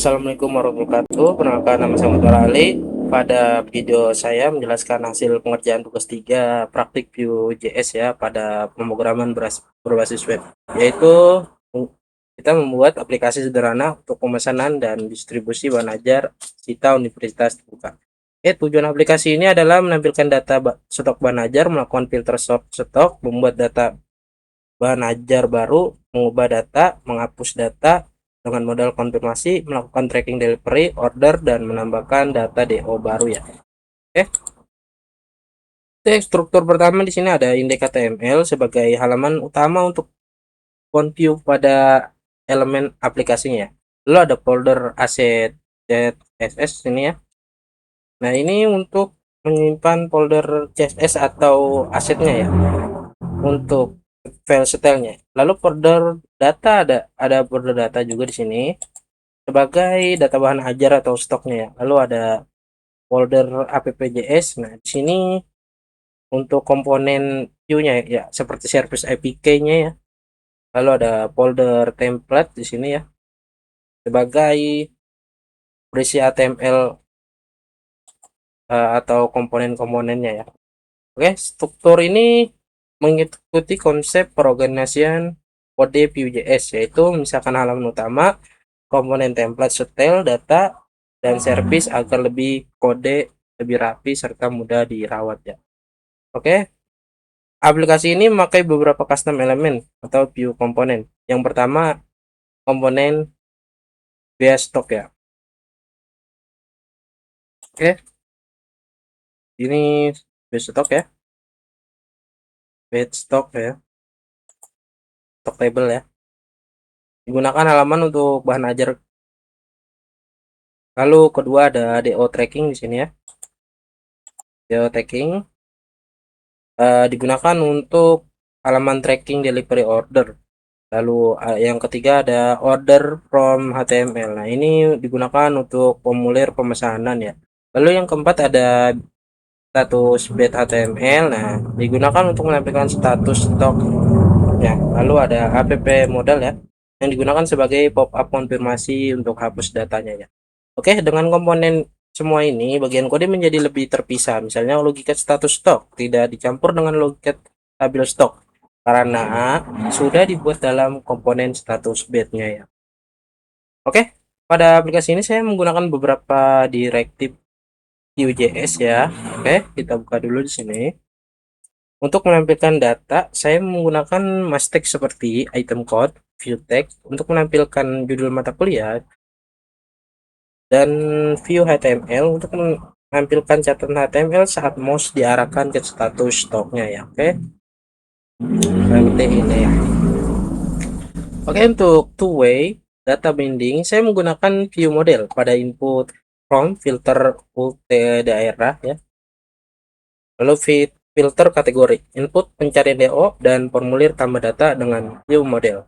Assalamualaikum warahmatullahi wabarakatuh. Perkenalkan, nama saya Muhammad Ali. Pada video saya menjelaskan hasil pengerjaan tugas 3 praktik Vue.js ya pada pemrograman berbasis web, yaitu kita membuat aplikasi sederhana untuk pemesanan dan distribusi bahan ajar Cita Universitas Terbuka. Tujuan aplikasi ini adalah menampilkan data stok bahan ajar, melakukan filter stok, membuat data bahan ajar baru, mengubah data, menghapus data dengan modal konfirmasi, melakukan tracking delivery, order, dan menambahkan data DO baru ya. Oke. Struktur pertama di sini ada index HTML sebagai halaman utama untuk font view pada elemen aplikasinya. Lalu ada folder aset CSS ini ya. Nah, ini untuk menyimpan folder CSS atau asetnya ya, untuk file stylenya. Lalu folder data, ada folder data juga di sini sebagai data bahan ajar atau stoknya ya. Lalu ada folder app.js. Nah, di sini untuk komponen view-nya ya, seperti service APK-nya ya. Lalu ada folder template di sini ya, sebagai berisi HTML atau komponen-komponennya ya. Oke, struktur ini mengikuti konsep perorganisasian kode Vue.js, yaitu misalkan halaman utama, komponen template, style, data, dan service agar lebih kode lebih rapi serta mudah dirawat ya. Oke, aplikasi ini memakai beberapa custom elemen atau view komponen. Yang pertama, komponen base stock ya. Oke, ini base stock ya, base stock ya, stock table ya. Digunakan halaman untuk bahan ajar. Lalu kedua ada DO tracking di sini ya. DO tracking digunakan untuk halaman tracking delivery order. Lalu yang ketiga ada order from HTML. Nah, ini digunakan untuk formulir pemesanan ya. Lalu yang keempat ada status bed HTML. Nah, digunakan untuk menampilkan status stok ya. Lalu ada app modal ya, yang digunakan sebagai pop-up konfirmasi untuk hapus datanya ya. Oke, dengan komponen semua ini, bagian kode menjadi lebih terpisah. Misalnya logika status stok tidak dicampur dengan logika tabel stok karena sudah dibuat dalam komponen status bednya ya. Oke, pada aplikasi ini saya menggunakan beberapa direktif Vue.js ya. Oke, kita buka dulu di sini. Untuk menampilkan data, saya menggunakan mastek seperti item code, view text untuk menampilkan judul mata kuliah, dan view HTML untuk menampilkan catatan HTML saat mouse diarahkan ke status stoknya ya. Oke, seperti ini ya. Oke, untuk two way data binding saya menggunakan view model pada input from filter UT daerah ya. Lalu filter kategori input pencarian DO dan formulir tambah data dengan view model.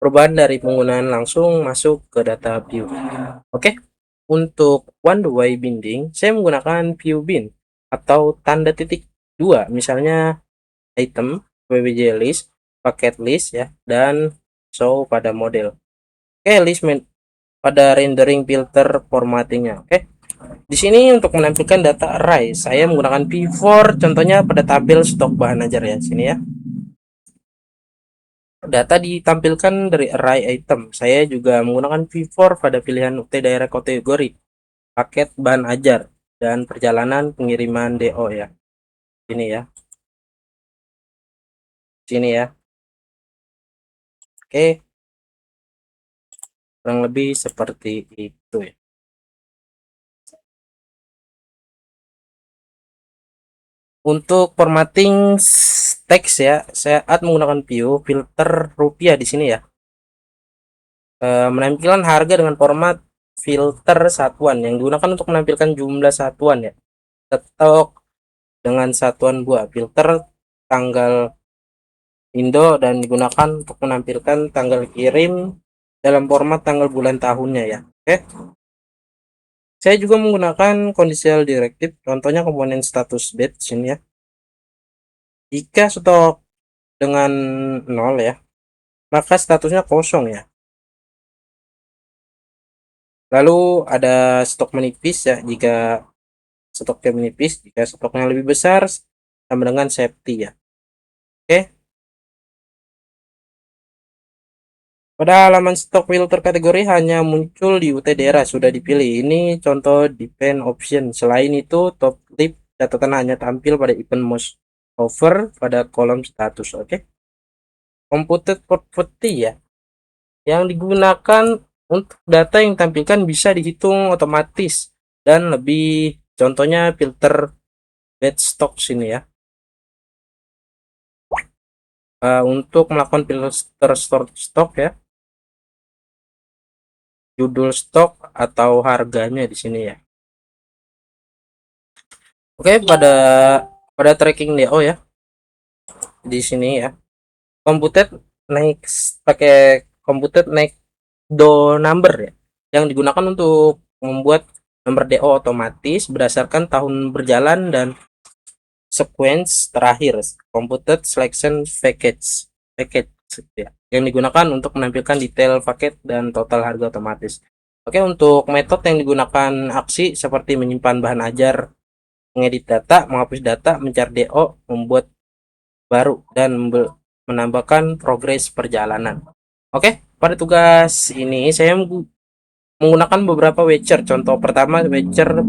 Perubahan dari penggunaan langsung masuk ke data view. Oke, untuk one way binding saya menggunakan view bin atau tanda titik dua, misalnya item, wbj list, paket list ya, dan show pada model. Oke, list pada rendering filter formattingnya. Oke, di sini untuk menampilkan data array saya menggunakan v4, contohnya pada tabel stok bahan ajar ya, sini ya. Data ditampilkan dari array item. Saya juga menggunakan v4 pada pilihan UT daerah kategori, paket bahan ajar, dan perjalanan pengiriman DO ya. Ini ya. Sini ya. Oke, kurang lebih seperti itu ya. Untuk formatting teks ya, saya menggunakan view filter rupiah di sini ya. Menampilkan harga dengan format filter satuan yang digunakan untuk menampilkan jumlah satuan ya. Stok dengan satuan buah, filter tanggal Indo, dan digunakan untuk menampilkan tanggal kirim dalam format tanggal bulan tahunnya ya. Oke. Saya juga menggunakan conditional directive, contohnya komponen status bed sini ya. Jika stok dengan 0 ya, maka statusnya kosong ya. Lalu ada stok menipis ya, jika stoknya menipis, jika stoknya lebih besar sama dengan safety ya. Oke, pada halaman stok filter kategori hanya muncul di UT daerah sudah dipilih. Ini contoh depend option. Selain itu, top tip catatan hanya tampil pada event most over pada kolom status. Oke, computed property ya, yang digunakan untuk data yang ditampilkan bisa dihitung otomatis dan lebih, contohnya filter batch stock sini ya. Untuk melakukan filter stok ya, judul stok atau harganya di sini ya. Oke, pada tracking DO ya di sini ya. Computed naik pakai computed naik do number ya, yang digunakan untuk membuat nomor DO otomatis berdasarkan tahun berjalan dan sequence terakhir. Computed selection package ya, yang digunakan untuk menampilkan detail paket dan total harga otomatis. Oke, untuk metode yang digunakan aksi seperti menyimpan bahan ajar, mengedit data, menghapus data, mencari DO, membuat baru, dan menambahkan progres perjalanan. Oke, pada tugas ini saya menggunakan beberapa witcher. Contoh pertama witcher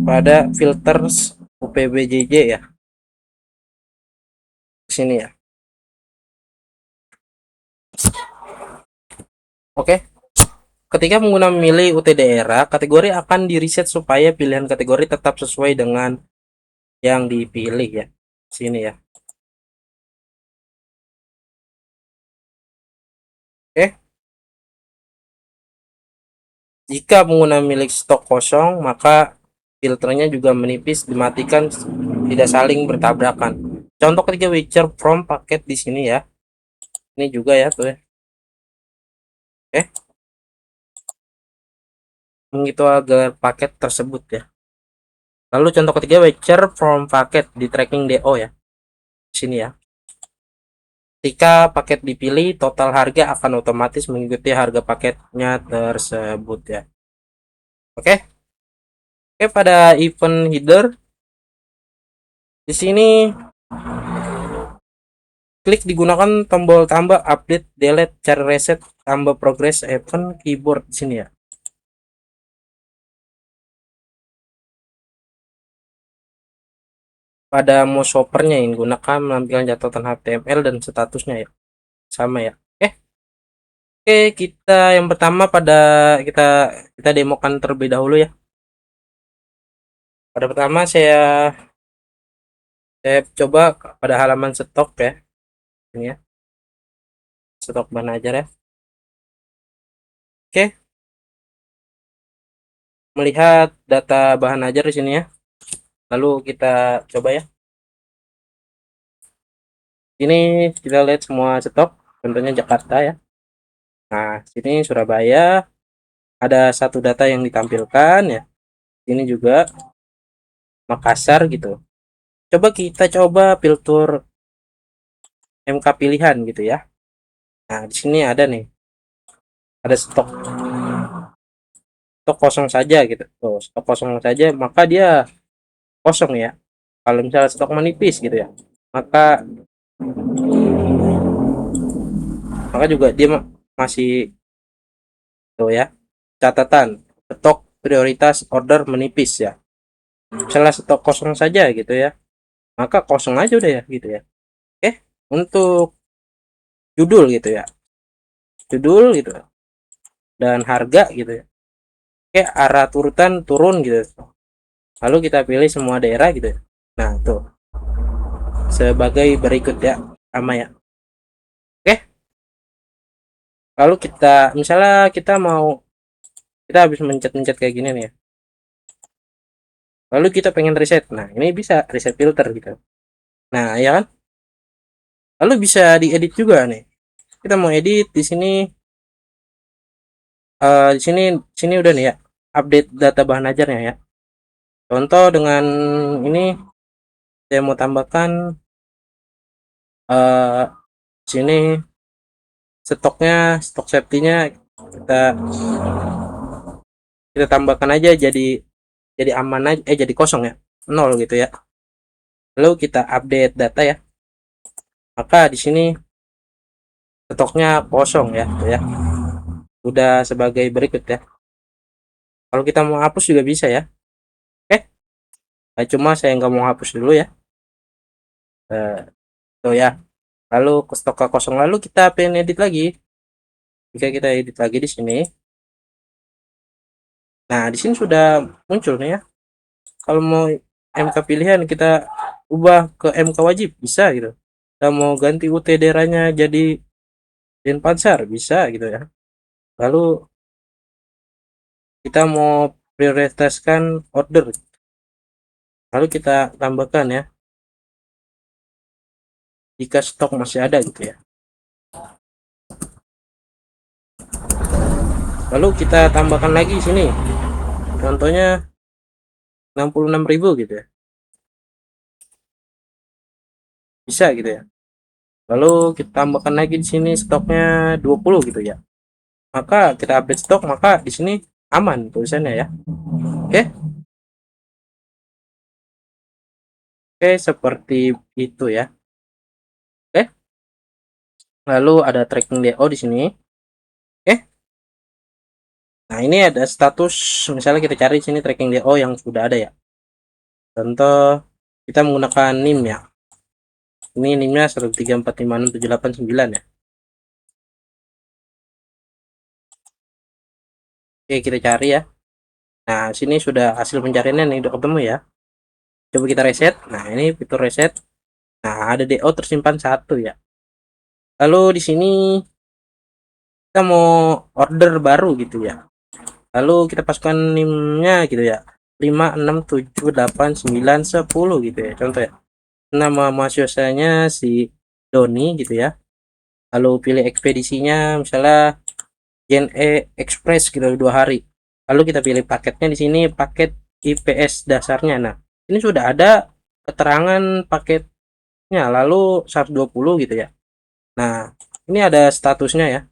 pada filters UPBJJ ya. Di sini ya. Oke, ketika menggunakan memilih UT daerah, kategori akan di-reset supaya pilihan kategori tetap sesuai dengan yang dipilih ya. Sini ya. Oke, jika menggunakan milik stok kosong, maka filternya juga menipis, dimatikan, tidak saling bertabrakan. Contoh ketika Witcher from paket di sini ya. Ini juga ya tuh ya. Oke, begitu agar paket tersebut ya. Lalu contoh ketiga Witcher from paket di tracking DO ya. Di sini ya. Ketika paket dipilih, total harga akan otomatis mengikuti harga paketnya tersebut ya. Oke. Oke, pada event header di sini klik digunakan tombol tambah, update, delete, cari reset, tambah progress event keyboard di sini ya. Pada mouse hoppernya yang gunakan menampilkan catatan HTML dan statusnya ya. Sama ya. Oke, kita yang pertama kita kita demokan terlebih dahulu ya. Pada pertama saya coba pada halaman stok ya. Ini ya. Stok bahan ajar ya. Oke, melihat data bahan ajar di sini ya. Lalu kita coba ya. Ini kita lihat semua stok, contohnya Jakarta ya. Nah, sini Surabaya ada satu data yang ditampilkan ya. Ini juga Makassar gitu. Coba filter MK pilihan gitu ya. Nah, di sini ada nih, ada stok kosong saja gitu. Tuh, stok kosong saja, maka dia kosong ya. Kalau misalnya stok menipis gitu ya, maka maka juga dia masih tuh ya. Catatan stok prioritas order menipis ya. Misalnya stok kosong saja gitu ya, maka kosong aja udah ya gitu ya. Oke, untuk judul gitu ya, judul gitu dan harga gitu ya. Oke, arah turutan turun gitu. Lalu kita pilih semua daerah gitu ya. Nah, tuh sebagai berikut ya, sama ya. Oke, lalu kita misalnya kita habis mencet-mencet kayak gini nih ya. Lalu kita pengen reset. Nah, ini bisa reset filter gitu. Nah, ya kan? Lalu bisa diedit juga nih. Kita mau edit di sini, di sini udah nih ya. Update data bahan ajarnya ya. Contoh dengan ini saya mau tambahkan sini stok safety-nya kita kita tambahkan aja jadi aman aja, jadi kosong ya, 0 gitu ya. Lalu kita update data ya, maka di sini stoknya kosong ya, tuh ya. Udah sebagai berikut ya. Kalau kita mau hapus juga bisa ya. Oke, cuma saya nggak mau hapus dulu ya. Tuh ya. Lalu ke stok kosong, lalu kita pengen edit lagi. Jika kita edit lagi di sini, nah di sini sudah muncul nih ya. Kalau mau MK pilihan kita ubah ke MK wajib bisa gitu. Kita mau ganti UTD-nya jadi Denpasar bisa gitu ya. Lalu kita mau prioritaskan order, lalu kita tambahkan ya jika stok masih ada gitu ya. Lalu kita tambahkan lagi sini, contohnya 66.000 gitu ya, bisa gitu ya. Lalu kita tambahkan lagi di sini stoknya 20 gitu ya, maka kita update stok, maka di sini aman tulisannya ya. Oke, oke, seperti itu ya. Oke, lalu ada tracking DO di sini. Oke, nah ini ada status, misalnya kita cari sini tracking DO yang sudah ada ya. Contoh kita menggunakan NIM ya. Ini NIM-nya 1345679 ya. Oke, kita cari ya. Nah, sini sudah hasil pencariannya nih, udah ketemu ya. Coba kita reset. Nah, ini fitur reset. Nah, ada DO tersimpan satu ya. Lalu di sini kita mau order baru gitu ya. Lalu kita paskan NIM-nya gitu ya. 567891 gitu ya. Contoh ya. Nama mahasiswanya si Doni gitu ya. Lalu pilih ekspedisinya misalnya Gen E Express gitu 2 hari. Lalu kita pilih paketnya di sini paket IPS dasarnya. Nah, ini sudah ada keterangan paketnya lalu 120 gitu ya. Nah, ini ada statusnya ya.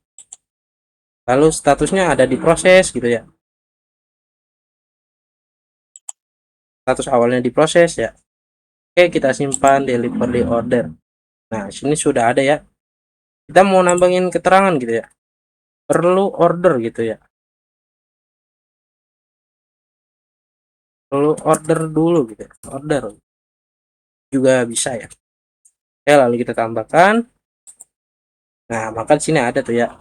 Lalu statusnya ada di proses gitu ya. Status awalnya diproses ya. Oke, kita simpan delivery order. Nah, sini sudah ada ya. Kita mau nambangin keterangan gitu ya. Perlu order gitu ya. Perlu order dulu gitu ya. Order juga bisa ya. Oke, lalu kita tambahkan. Nah, maka di sini ada tuh ya.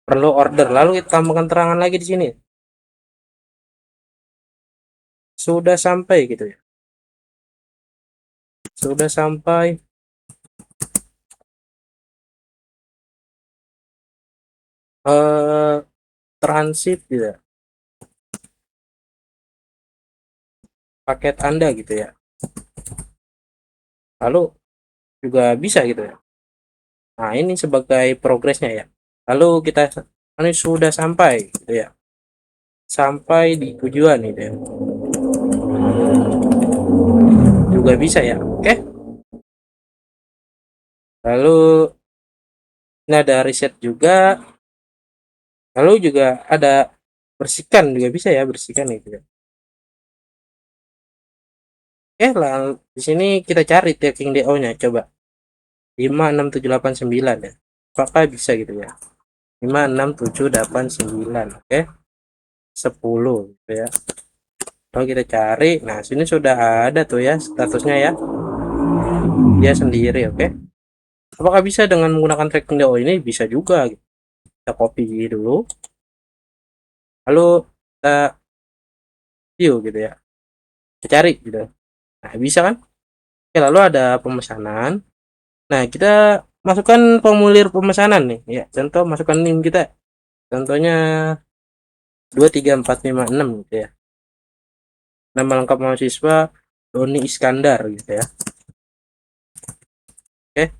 Perlu order. Lalu kita tambahkan terangan lagi di sini. Sudah sampai gitu ya. Sudah sampai eh transit gitu ya. Paket Anda gitu ya. Lalu juga bisa gitu ya. Nah, ini sebagai progresnya ya. Lalu kita ini sudah sampai gitu ya. Sampai di tujuan gitu ya. Juga bisa ya. Oke. Lalu ini ada riset juga. Lalu juga ada bersihkan juga bisa ya, bersihkan gitu ya. Oke, lalu di sini kita cari tracking DO-nya coba. 56789 ya. Apakah bisa gitu ya? 56789. Oke. 10 gitu ya. Lalu kita cari. Nah, sini sudah ada tuh ya statusnya ya. Dia sendiri, oke. Apakah bisa dengan menggunakan tracking DO ini? Bisa juga gitu. Kita copy dulu. Lalu kita view gitu ya. Kita cari gitu. Nah, bisa kan? Oke, lalu ada pemesanan. Nah, kita masukkan formulir pemesanan nih ya. Contoh masukkan NIM kita. Contohnya 23456 gitu ya. Nama lengkap mahasiswa Doni Iskandar gitu ya. Oke,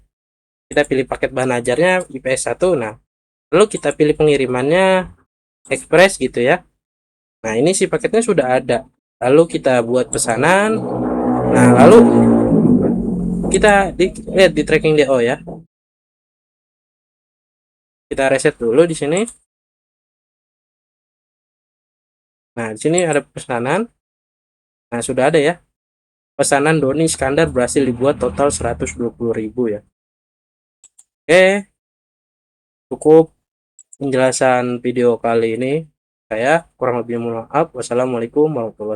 kita pilih paket bahan ajarnya IPS 1. Nah, lalu kita pilih pengirimannya Express gitu ya. Nah, ini si paketnya sudah ada. Lalu kita buat pesanan. Nah, lalu kita lihat di tracking DO ya. Kita reset dulu di sini. Nah, di sini ada pesanan. Nah, sudah ada ya. Pesanan Doni Iskandar berhasil dibuat total 120.000 ya. Oke, cukup penjelasan video kali ini. Saya kurang lebih mohon maaf. Wassalamualaikum warahmatullahi wabarakatuh.